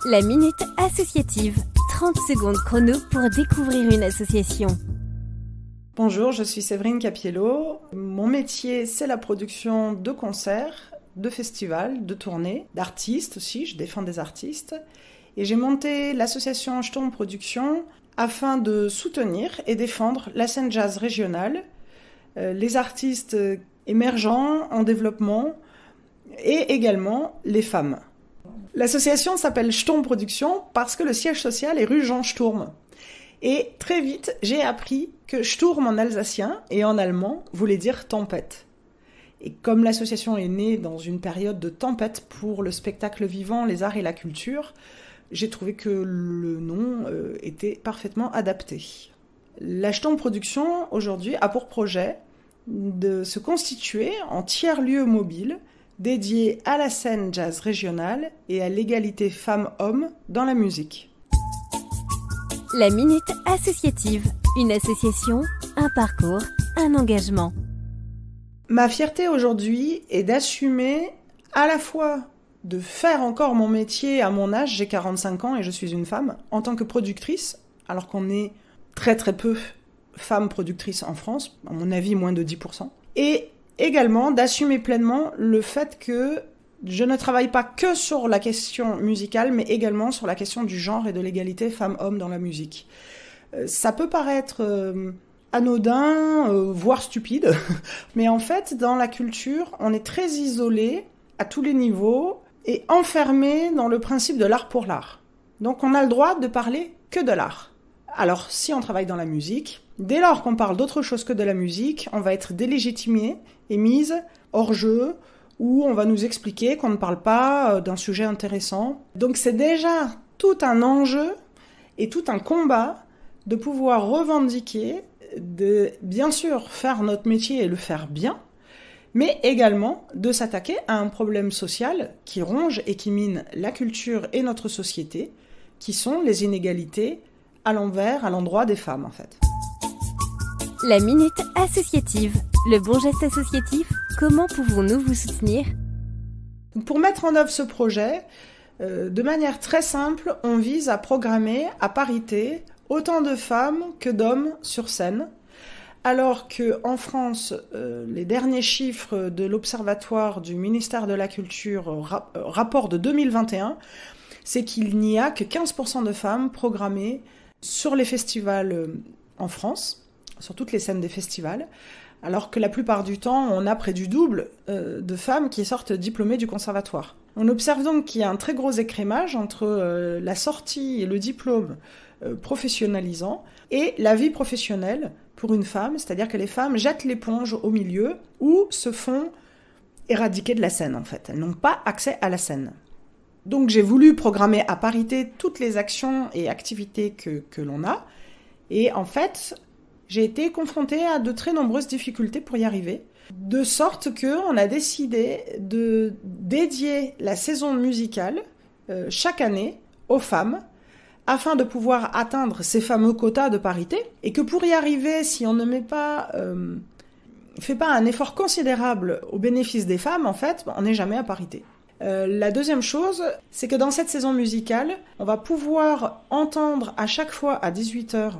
La Minute Associative. 30 secondes chrono pour découvrir une association. Bonjour, je suis Séverine Capiello. Mon métier, c'est la production de concerts, de festivals, de tournées, d'artistes aussi, je défends des artistes. Et j'ai monté l'association Sturm Production afin de soutenir et défendre la scène jazz régionale, les artistes émergents en développement et également les femmes. L'association s'appelle Sturm Production parce que le siège social est rue Jean Sturm. Et très vite, j'ai appris que Sturm en alsacien et en allemand voulait dire tempête. Et comme l'association est née dans une période de tempête pour le spectacle vivant, les arts et la culture, j'ai trouvé que le nom était parfaitement adapté. La Sturm Production, aujourd'hui, a pour projet de se constituer en tiers-lieu mobile dédié à la scène jazz régionale et à l'égalité femmes-hommes dans la musique. La Minute Associative. Une association, un parcours, un engagement. Ma fierté aujourd'hui est d'assumer à la fois de faire encore mon métier à mon âge, j'ai 45 ans et je suis une femme, en tant que productrice, alors qu'on est très très peu femmes productrices en France, à mon avis moins de 10%, et également d'assumer pleinement le fait que je ne travaille pas que sur la question musicale, mais également sur la question du genre et de l'égalité femmes-hommes dans la musique. Ça peut paraître anodin, voire stupide, mais en fait, dans la culture, on est très isolé à tous les niveaux et enfermé dans le principe de l'art pour l'art. Donc on a le droit de parler que de l'art. Alors, si on travaille dans la musique, dès lors qu'on parle d'autre chose que de la musique, on va être délégitimé et mise hors jeu, où on va nous expliquer qu'on ne parle pas d'un sujet intéressant. Donc c'est déjà tout un enjeu et tout un combat de pouvoir revendiquer, de bien sûr faire notre métier et le faire bien, mais également de s'attaquer à un problème social qui ronge et qui mine la culture et notre société, qui sont les inégalités à l'envers, à l'endroit des femmes en fait. La Minute Associative. Le bon geste associatif, comment pouvons-nous vous soutenir ? Pour mettre en œuvre ce projet, de manière très simple, on vise à programmer à parité autant de femmes que d'hommes sur scène, alors qu'en France, les derniers chiffres de l'Observatoire du ministère de la Culture, rapport de 2021, c'est qu'il n'y a que 15% de femmes programmées sur les festivals en France, sur toutes les scènes des festivals, alors que la plupart du temps, on a près du double de femmes qui sortent diplômées du conservatoire. On observe donc qu'il y a un très gros écrémage entre la sortie et le diplôme professionnalisant et la vie professionnelle pour une femme, c'est-à-dire que les femmes jettent l'éponge au milieu ou se font éradiquer de la scène en fait. Elles n'ont pas accès à la scène. Donc j'ai voulu programmer à parité toutes les actions et activités que l'on a. Et en fait, j'ai été confrontée à de très nombreuses difficultés pour y arriver. De sorte qu'on a décidé de dédier la saison musicale chaque année aux femmes afin de pouvoir atteindre ces fameux quotas de parité. Et que pour y arriver, si on ne fait pas un effort considérable au bénéfice des femmes, en fait, on n'est jamais à parité. La deuxième chose, c'est que dans cette saison musicale, on va pouvoir entendre à chaque fois à 18h,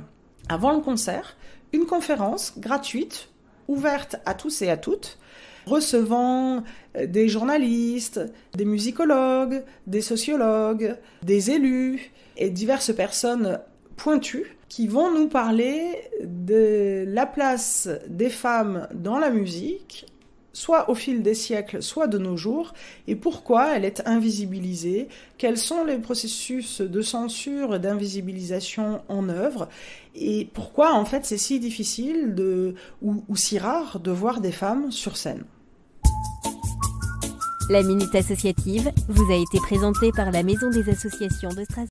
avant le concert, une conférence gratuite, ouverte à tous et à toutes, recevant des journalistes, des musicologues, des sociologues, des élus et diverses personnes pointues qui vont nous parler de la place des femmes dans la musique, soit au fil des siècles, soit de nos jours, et pourquoi elle est invisibilisée, quels sont les processus de censure et d'invisibilisation en œuvre, et pourquoi en fait c'est si difficile ou si rare de voir des femmes sur scène. La Minute Associative vous a été présentée par la Maison des associations de Strasbourg.